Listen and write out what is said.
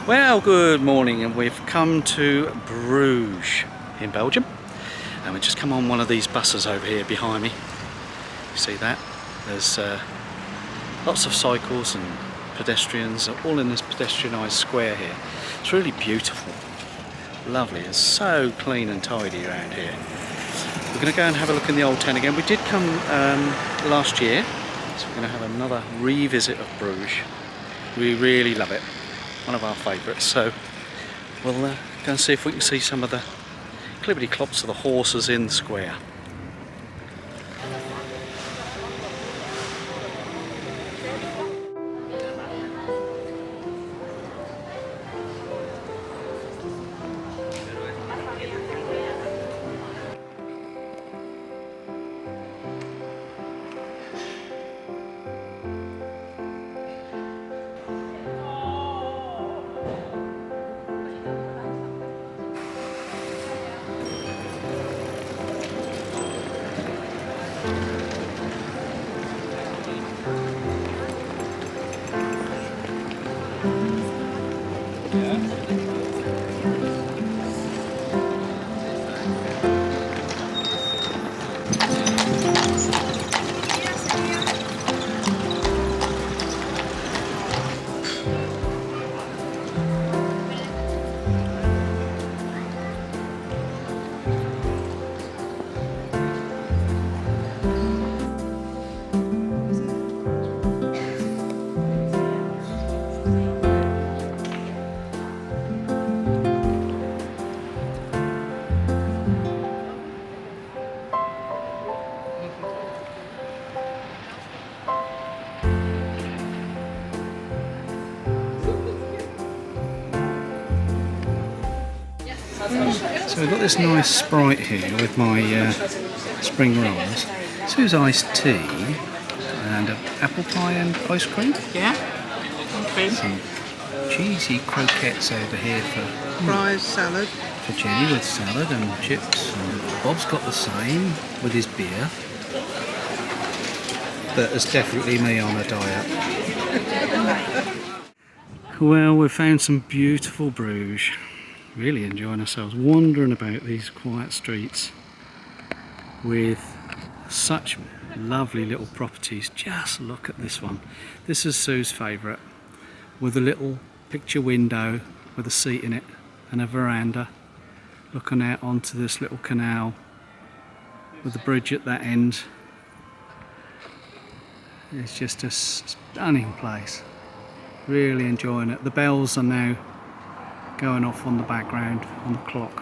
Well, good morning, and we've come to Bruges in Belgium, and we've just come on one of these buses over here behind me. You see that? There's lots of cycles and pedestrians all in this pedestrianised square here. It's really beautiful, lovely. It's so clean and tidy around here. We're going to go and have a look in the old town again. We did come last year, so we're going to have another revisit of Bruges. We really love it. One of our favourites, so we'll go and see if we can see some of the clippity-clops of the horses in the square. So we've got this nice Sprite here with my spring rolls. Sue's iced tea and apple pie and ice cream. Yeah. Okay. Some cheesy croquettes over here for Fries, salad. for Jenny with salad and chips. And Bob's got the same with his beer. But it's definitely me on a diet. Well, we've found some beautiful Bruges. Really enjoying ourselves wandering about these quiet streets with such lovely little properties. Just look at this one. This is Sue's favourite, with a little picture window with a seat in it and a veranda looking out onto this little canal with the bridge at that end. It's just a stunning place. Really enjoying it. The bells are now going off on the background on the clock.